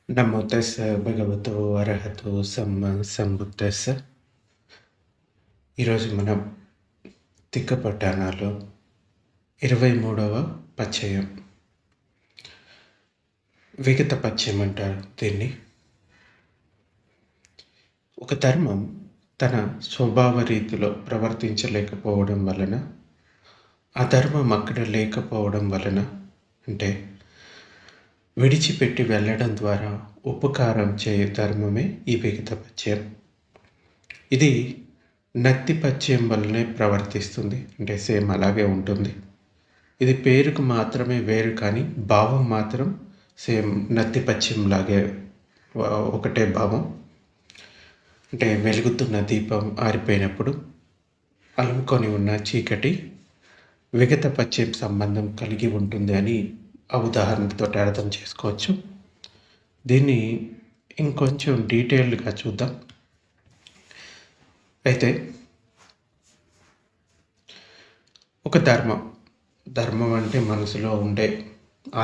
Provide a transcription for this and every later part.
నమో తస్స భగవతో అర్హతో సమ్మ సంబుద్దస్స. ఈరోజు మనం తిక్కపట్టాణాలో 23వ పచ్చయం, విగత పచ్చయం అంటారు దీన్ని. ఒక ధర్మం తన స్వభావ రీతిలో ప్రవర్తించలేకపోవడం వలన, ఆ ధర్మం అక్కడ లేకపోవడం వలన, అంటే విడిచిపెట్టి వెళ్ళడం ద్వారా ఉపకారం చేయు ధర్మమే ఈ విగత పచ్చయం. ఇది నత్తి పచ్చయం వల్లనే ప్రవర్తిస్తుంది, అంటే సేమ్ అలాగే ఉంటుంది. ఇది పేరుకు మాత్రమే వేరు, కానీ భావం మాత్రం సేమ్ నత్తి పచ్చయం లాగే ఒకటే భావం. అంటే వెలుగుతున్న దీపం ఆరిపోయినప్పుడు అలుముకొని ఉన్న చీకటి విగత పచ్చయం సంబంధం కలిగి ఉంటుంది అని ఆ ఉదాహరణతో అర్థం చేసుకోవచ్చు. దీన్ని ఇంకొంచెం డీటెయిల్డ్గా చూద్దాం. అయితే ఒక ధర్మం అంటే మనసులో ఉండే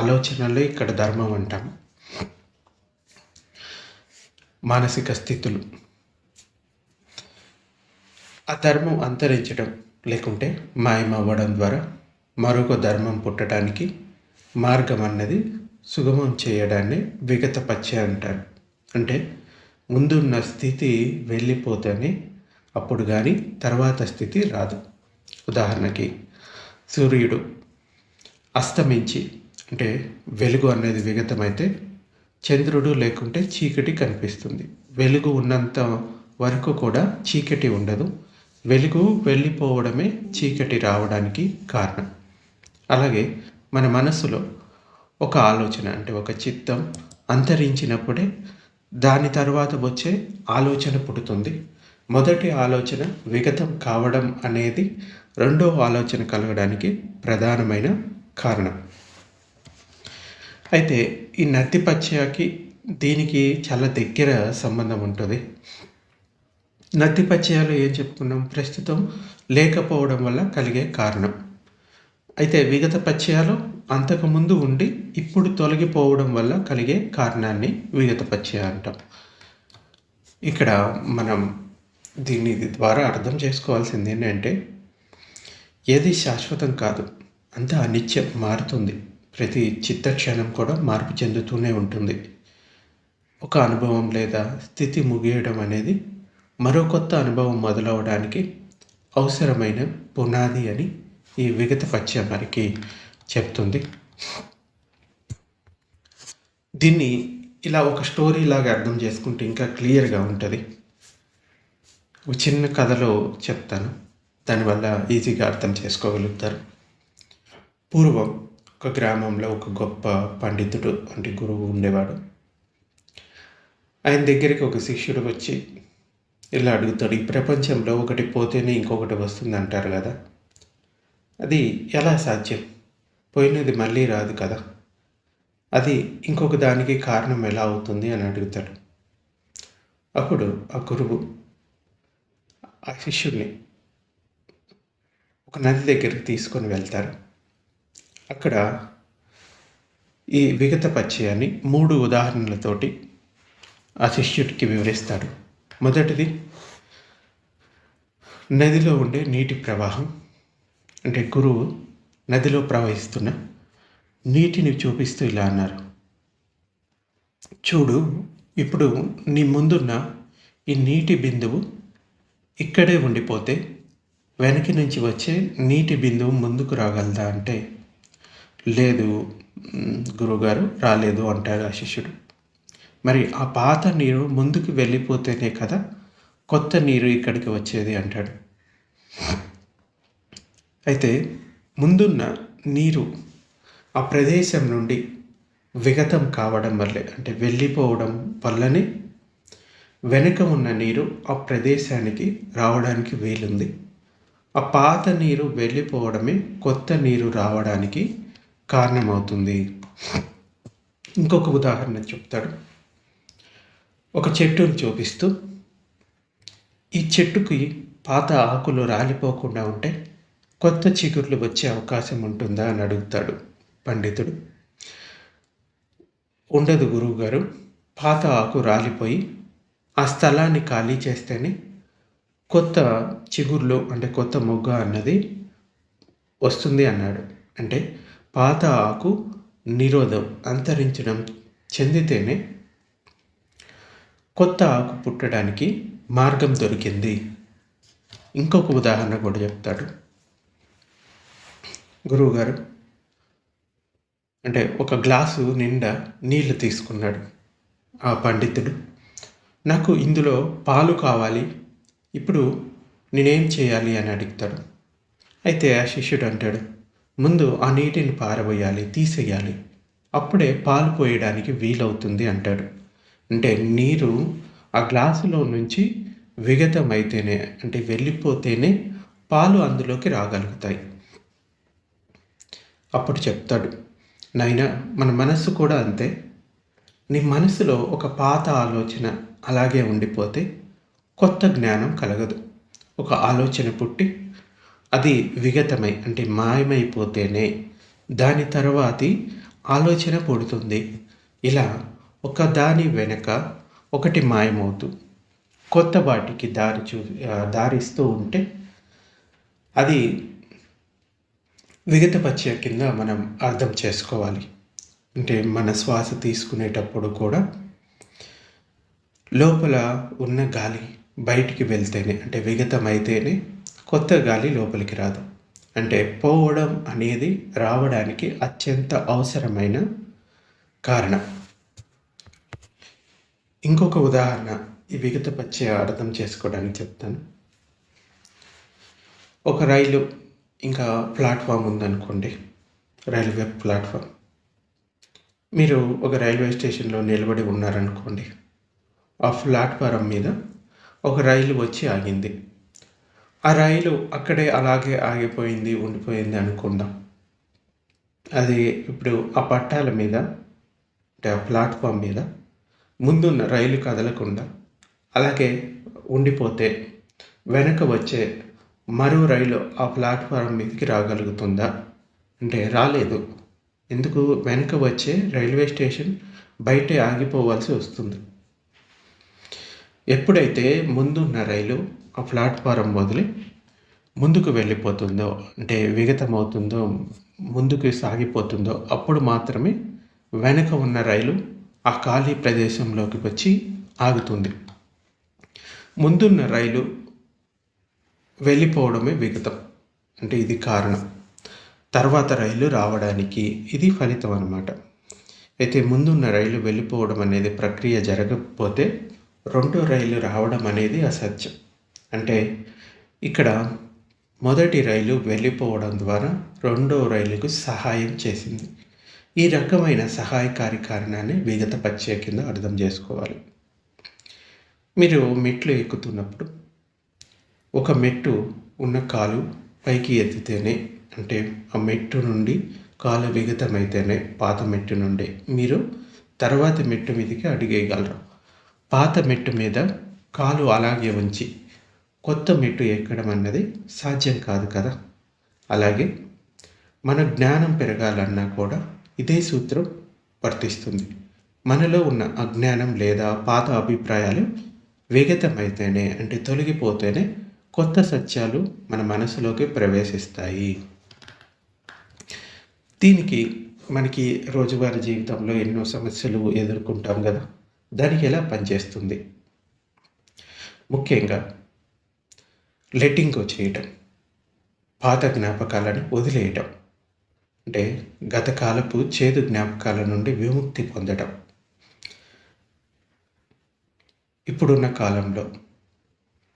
ఆలోచనలే ఇక్కడ ధర్మం అంటాం. మానసిక స్థితులు, ఆ ధర్మం అంతరించడం లేకుంటే మాయమవ్వడం ద్వారా మరొక ధర్మం పుట్టడానికి మార్గం అన్నది సుగమం చేయడాన్ని విగత పచ్చ అంటారు. అంటే ముందున్న స్థితి వెళ్ళిపోతేనే అప్పుడు కానీ తర్వాత స్థితి రాదు. ఉదాహరణకి సూర్యుడు అస్తమించి, అంటే వెలుగు అనేది విగతమైతే చంద్రుడు లేకుంటే చీకటి కనిపిస్తుంది. వెలుగు ఉన్నంత వరకు కూడా చీకటి ఉండదు. వెలుగు వెళ్ళిపోవడమే చీకటి రావడానికి కారణం. అలాగే మన మనసులో ఒక ఆలోచన, అంటే ఒక చిత్తం అంతరించినప్పుడే దాని తర్వాత వచ్చే ఆలోచన పుడుతుంది. మొదటి ఆలోచన విగతం కావడం అనేది రెండో ఆలోచన కలగడానికి ప్రధానమైన కారణం. అయితే ఈ నత్తి పచ్చయకి దీనికి చాలా దగ్గర సంబంధం ఉంటుంది. నత్తి పచ్చయాలు ఏం చెప్పుకున్నాం, ప్రస్తుతం లేకపోవడం వల్ల కలిగే కారణం. అయితే విగత పచ్చయాలు అంతకుముందు ఉండి ఇప్పుడు తొలగిపోవడం వల్ల కలిగే కారణాన్ని విగత పచ్చయ అంటాం. ఇక్కడ మనం దీని ద్వారా అర్థం చేసుకోవాల్సింది ఏంటంటే, ఏది శాశ్వతం కాదు, అంతా అనిత్యం, మారుతుంది. ప్రతి చిత్తక్షణం కూడా మార్పు చెందుతూనే ఉంటుంది. ఒక అనుభవం లేదా స్థితి ముగియడం అనేది మరో కొత్త అనుభవం మొదలవడానికి అవసరమైన పునాది అని ఈ విగత పచ్చ మనకి చెప్తుంది. దీన్ని ఇలా ఒక స్టోరీ లాగా అర్థం చేసుకుంటే ఇంకా క్లియర్గా ఉంటుంది. ఒక చిన్న కథలో చెప్తాను, దానివల్ల ఈజీగా అర్థం చేసుకోగలుగుతారు. పూర్వం ఒక గ్రామంలో ఒక గొప్ప పండితుడు, అంటే గురువు ఉండేవాడు. ఆయన దగ్గరికి ఒక శిష్యుడు వచ్చి ఇలా అడుగుతాడు, ఈ ప్రపంచంలో ఒకటి పోతేనే ఇంకొకటి వస్తుంది అంటారు కదా, అది ఎలా సాధ్యం? పోయినది మళ్ళీ రాదు కదా, అది ఇంకొక దానికి కారణం ఎలా అవుతుంది అని అడుగుతాడు. అప్పుడు ఆ గురువు ఆ శిష్యుడిని ఒక నది దగ్గరికి తీసుకొని వెళ్తారు. అక్కడ ఈ విగత పచ్చయాన్ని 3 ఉదాహరణలతోటి ఆ శిష్యుడికి వివరిస్తాడు. మొదటిది, నదిలో ఉండే నీటి ప్రవాహం. అంటే గురువు నదిలో ప్రవహిస్తున్న నీటిని చూపిస్తూ ఇలా అన్నారు, చూడు, ఇప్పుడు నీ ముందున్న ఈ నీటి బిందువు ఇక్కడే ఉండిపోతే వెనక నుంచి వచ్చే నీటి బిందువు ముందుకు రాగలదా అంటే, లేదు గురువుగారు, రాలేదు అంటాడు ఆ శిష్యుడు. మరి ఆ పాత నీరు ముందుకు వెళ్ళిపోతేనే కదా కొత్త నీరు ఇక్కడికి వచ్చేది అంటాడు. అయితే ముందున్న నీరు ఆ ప్రదేశం నుండి విగతం కావడం వల్లే, అంటే వెళ్ళిపోవడం వల్లనే వెనుక ఉన్న నీరు ఆ ప్రదేశానికి రావడానికి వీలుంది. ఆ పాత నీరు వెళ్ళిపోవడమే కొత్త నీరు రావడానికి కారణమవుతుంది. ఇంకొక ఉదాహరణ చెప్తాడు. ఒక చెట్టును చూపిస్తూ, ఈ చెట్టుకి పాత ఆకులు రాలిపోకుండా ఉంటే కొత్త చిగుర్లు వచ్చే అవకాశం ఉంటుందా అని అడుగుతాడు పండితుడు. ఉండదు గురువుగారు, పాత ఆకు రాలిపోయి ఆ స్థలాన్ని ఖాళీ చేస్తేనే కొత్త చిగుర్లు అంటే కొత్త మొగ్గ అన్నది వస్తుంది అన్నాడు. అంటే పాత ఆకు నిరోధం అంతరించడం చెందితేనే కొత్త ఆకు పుట్టడానికి మార్గం దొరికింది. ఇంకొక ఉదాహరణ కూడా చెప్తాడు గురువుగారు. అంటే ఒక గ్లాసు నిండా నీళ్లు తీసుకున్నాడు ఆ పండితుడు. నాకు ఇందులో పాలు కావాలి, ఇప్పుడు నేనేం చేయాలి అని అడుగుతాడు. అయితే ఆ శిష్యుడు అంటాడు, ముందు ఆ నీటిని పారబోయాలి, తీసేయాలి, అప్పుడే పాలు పోయడానికి వీలవుతుంది అంటాడు. అంటే నీరు ఆ గ్లాసులో నుంచి విగతమైతేనే, అంటే వెళ్ళిపోతేనే పాలు అందులోకి రాగలుగుతాయి. అప్పుడు చెప్తాడు, నాయనా మన మనస్సు కూడా అంతే. నీ మనసులో ఒక పాత ఆలోచన అలాగే ఉండిపోతే కొత్త జ్ఞానం కలగదు. ఒక ఆలోచన పుట్టి అది విగతమై అంటే మాయమైపోతేనే దాని తర్వాతి ఆలోచన పుడుతుంది. ఇలా ఒక దాని వెనక ఒకటి మాయమవుతూ కొత్త వాటికి దారిస్తూ ఉంటే అది విగతపరిచయ కింద మనం అర్థం చేసుకోవాలి. అంటే మన శ్వాస తీసుకునేటప్పుడు కూడా లోపల ఉన్న గాలి బయటికి వెళ్తేనే, అంటే విగతమైతేనే కొత్త గాలి లోపలికి రాదు. అంటే పోవడం అనేది రావడానికి అత్యంత అవసరమైన కారణం. ఇంకొక ఉదాహరణ ఈ విగతపరిచయ అర్థం చేసుకోవడానికి చెప్తాను. ఒక రైలు ఇంకా ప్లాట్ఫామ్ ఉందనుకోండి, రైల్వే ప్లాట్ఫామ్. మీరు ఒక రైల్వే స్టేషన్లో నిలబడి ఉన్నారనుకోండి. ఆ ప్లాట్ఫారం మీద ఒక రైలు వచ్చి ఆగింది. ఆ రైలు అక్కడే అలాగే ఆగిపోయింది, ఉండిపోయింది అనుకుందాం. అది ఇప్పుడు ఆ పట్టాల మీద అంటే ఆ ప్లాట్ఫామ్ మీద ముందున్న రైలు కదలకుండా అలాగే ఉండిపోతే వెనక వచ్చే మరో రైలు ఆ ప్లాట్ఫారం మీదకి రాగలుగుతుందా? అంటే రాలేదు. ఎందుకు? వెనక వచ్చే రైల్వే స్టేషన్ బయటే ఆగిపోవాల్సి వస్తుంది. ఎప్పుడైతే ముందున్న రైలు ఆ ప్లాట్ఫారం వదిలి ముందుకు వెళ్ళిపోతుందో, అంటే విగతమవుతుందో, ముందుకు సాగిపోతుందో, అప్పుడు మాత్రమే వెనక ఉన్న రైలు ఆ ఖాళీ ప్రదేశంలోకి వచ్చి ఆగుతుంది. ముందున్న రైలు వెళ్ళిపోవడమే విగతం, అంటే ఇది కారణం. తర్వాత రైలు రావడానికి ఇది ఫలితం అన్నమాట. అయితే ముందున్న రైలు వెళ్ళిపోవడం అనేది ప్రక్రియ జరగకపోతే రెండో రైలు రావడం అనేది అసత్యం. అంటే ఇక్కడ మొదటి రైలు వెళ్ళిపోవడం ద్వారా రెండో రైలుకు సహాయం చేసింది. ఈ రకమైన సహాయకారి కారణాన్ని విగతపరిచయ కింద అర్థం చేసుకోవాలి. మీరు మెట్లు ఎక్కుతున్నప్పుడు ఒక మెట్టు ఉన్న కాలు పైకి ఎత్తితేనే, అంటే ఆ మెట్టు నుండి కాలు విగతమైతేనే పాత మెట్టు నుండి మీరు తర్వాతి మెట్టు మీదకి అడిగేయగలరు. పాత మెట్టు మీద కాలు అలాగే ఉంచి కొత్త మెట్టు ఎక్కడం అన్నది సాధ్యం కాదు కదా. అలాగే మన జ్ఞానం పెరగాలన్నా కూడా ఇదే సూత్రం వర్తిస్తుంది. మనలో ఉన్న అజ్ఞానం లేదా పాత అభిప్రాయాలు విగతమైతేనే, అంటే తొలగిపోతేనే కొత్త సత్యాలు మన మనసులోకి ప్రవేశిస్తాయి. దీనికి మనకి రోజువారీ జీవితంలో ఎన్నో సమస్యలు ఎదుర్కొంటాం కదా. దానికి ఎలా పనిచేస్తుంది? ముఖ్యంగా లెట్టింగ్ గో చేయటం, పాత జ్ఞాపకాలను వదిలేయటం, అంటే గతకాలపు చేదు జ్ఞాపకాల నుండి విముక్తి పొందటం. ఇప్పుడున్న కాలంలో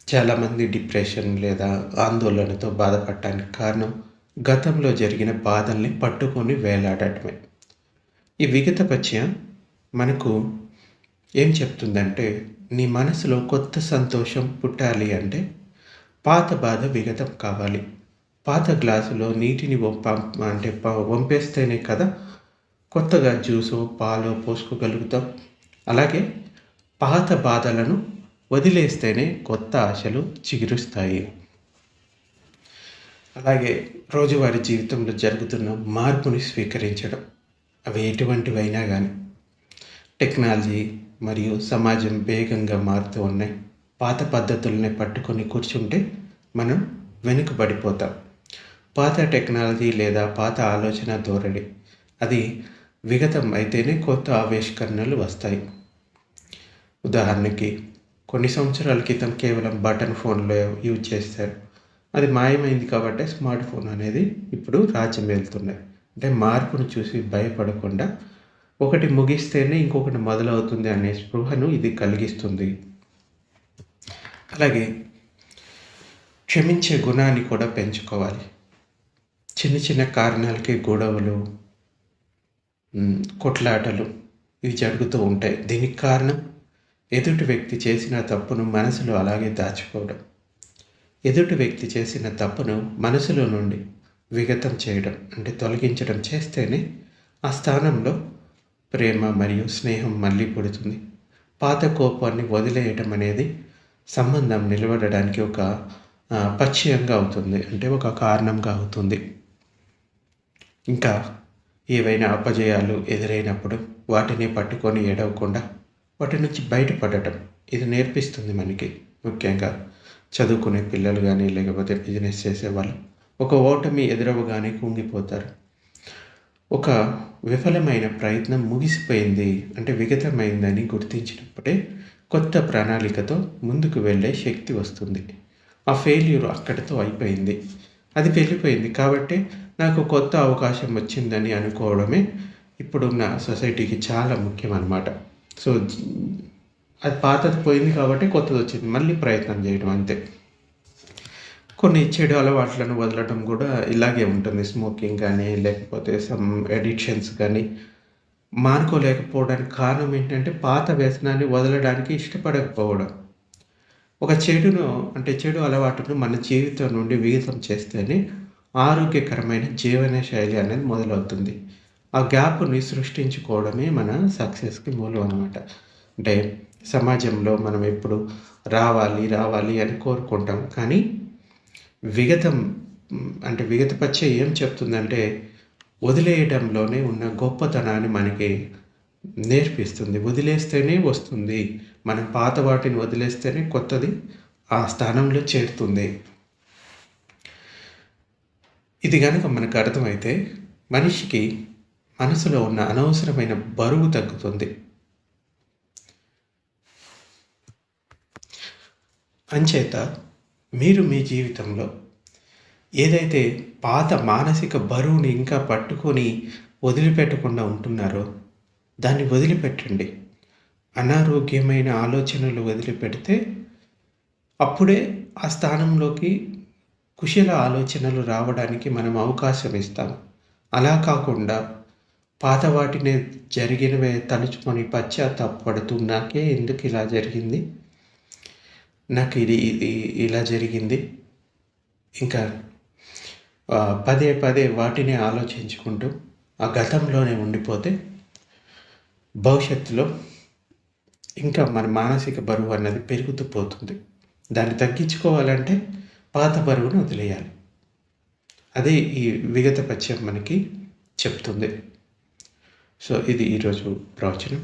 చాలామంది డిప్రెషన్ లేదా ఆందోళనతో బాధపడటానికి కారణం గతంలో జరిగిన బాధల్ని పట్టుకొని వేలాడటమే. ఈ విగతపరిచయ మనకు ఏం చెప్తుందంటే, నీ మనసులో కొత్త సంతోషం పుట్టాలి అంటే పాత బాధ విగతం కావాలి. పాత గ్లాసులో నీటిని వంపేస్తేనే కదా కొత్తగా జ్యూసో పాలో పోసుకోగలుగుతాం. అలాగే పాత బాధలను వదిలేస్తేనే కొత్త ఆశలు చిగురుస్తాయి. అలాగే రోజువారీ జీవితంలో జరుగుతున్న మార్పుని స్వీకరించడం, అవి ఎటువంటివైనా కానీ టెక్నాలజీ మరియు సమాజం వేగంగా మారుతూ ఉన్నాయి. పాత పద్ధతుల్ని పట్టుకొని కూర్చుంటే మనం వెనుకబడిపోతాం. పాత టెక్నాలజీ లేదా పాత ఆలోచన ధోరణి అది విగతం అయితేనే కొత్త ఆవిష్కరణలు వస్తాయి. ఉదాహరణకి కొన్ని సంవత్సరాల క్రితం కేవలం బటన్ ఫోన్లో యూజ్ చేస్తారు. అది మాయమైంది కాబట్టి స్మార్ట్ ఫోన్ అనేది ఇప్పుడు రాజ్యం వెళ్తున్నాయి. అంటే మార్పును చూసి భయపడకుండా ఒకటి ముగిస్తేనే ఇంకొకటి మొదలవుతుంది అనే స్పృహను ఇది కలిగిస్తుంది. అలాగే క్షమించే గుణాన్ని కూడా పెంచుకోవాలి. చిన్న చిన్న కారణాలకి గొడవలు, కొట్లాటలు ఇవి జరుగుతూ ఉంటాయి. దీనికి కారణం ఎదుటి వ్యక్తి చేసిన తప్పును మనసులో అలాగే దాచుకోవడం. ఎదుటి వ్యక్తి చేసిన తప్పును మనసులో నుండి విగతం చేయడం అంటే తొలగించడం చేస్తేనే ఆ స్థానంలో ప్రేమ మరియు స్నేహం మళ్ళీ పుడుతుంది. పాత కోపాన్ని వదిలేయటం అనేది సంబంధం నిలబడడానికి ఒక పచ్యంగా అవుతుంది, అంటే ఒక కారణంగా అవుతుంది. ఇంకా ఏవైనా అపజయాలు ఎదురైనప్పుడు వాటిని పట్టుకొని ఏడవకుండా వాటి నుంచి బయటపడటం ఇది నేర్పిస్తుంది మనకి. ముఖ్యంగా చదువుకునే పిల్లలు కానీ లేకపోతే బిజినెస్ చేసేవాళ్ళు ఒక ఓటమి ఎదురవగానే కుంగిపోతారు. ఒక విఫలమైన ప్రయత్నం ముగిసిపోయింది అంటే విగతమైందని గుర్తించినప్పుడే కొత్త ప్రణాళికతో ముందుకు వెళ్ళే శక్తి వస్తుంది. ఆ ఫెయిల్యూర్ అక్కడితో అయిపోయింది, అది వెళ్ళిపోయింది కాబట్టి నాకు కొత్త అవకాశం వచ్చిందని అనుకోవడమే ఇప్పుడున్న సొసైటీకి చాలా ముఖ్యం అన్నమాట. సో అది పాతది పోయింది కాబట్టి కొత్తది వచ్చింది, మళ్ళీ ప్రయత్నం చేయడం అంతే. కొన్ని చెడు అలవాట్లను వదలడం కూడా ఇలాగే ఉంటుంది. స్మోకింగ్ కానీ లేకపోతే సమ్ అడిక్షన్స్ కానీ మానుకోలేకపోవడానికి కారణం ఏంటంటే పాత వ్యసనాన్ని వదలడానికి ఇష్టపడకపోవడం. ఒక చెడు అలవాటును మన జీవితం నుండి విహితం చేస్తేనే ఆరోగ్యకరమైన జీవన శైలి అనేది మొదలవుతుంది. ఆ గ్యాప్ని సృష్టించుకోవడమే మన సక్సెస్కి మూలం అనమాట. అంటే సమాజంలో మనం ఎప్పుడు రావాలి రావాలి అని కోరుకుంటాం, కానీ విగతపచ్చ ఏం చెప్తుందంటే వదిలేయడంలోనే ఉన్న గొప్పతనాన్ని మనకి నేర్పిస్తుంది. వదిలేస్తేనే వస్తుంది, మనం పాత వాటిని వదిలేస్తేనే కొత్తది ఆ స్థానంలో చేరుతుంది. ఇది కనుక మనకు అర్థమైతే మనిషికి మనసులో ఉన్న అనవసరమైన బరువు తగ్గుతుంది. అంచేత మీరు మీ జీవితంలో ఏదైతే పాత మానసిక బరువుని ఇంకా పట్టుకొని వదిలిపెట్టకుండా ఉంటున్నారో దాన్ని వదిలిపెట్టండి. అనారోగ్యమైన ఆలోచనలు వదిలిపెడితే అప్పుడే ఆ స్థానంలోకి కుశల ఆలోచనలు రావడానికి మనం అవకాశం ఇస్తాం. అలా కాకుండా పాత వాటిని జరిగినవే తలుచుకొని పశ్చాత్తాపడుతూ నాకే ఎందుకు ఇలా జరిగింది, నాకు ఇది ఇలా జరిగింది, ఇంకా పదే పదే వాటిని ఆలోచించుకుంటూ ఆ గతంలోనే ఉండిపోతే భవిష్యత్తులో ఇంకా మన మానసిక బరువు అన్నది పెరుగుతూ పోతుంది. దాన్ని తగ్గించుకోవాలంటే పాత బరువును వదిలేయాలి. అదే ఈ విగత పశ్యం మనకి చెప్తుంది. సో ఇది ఈరోజు ప్రవచనం.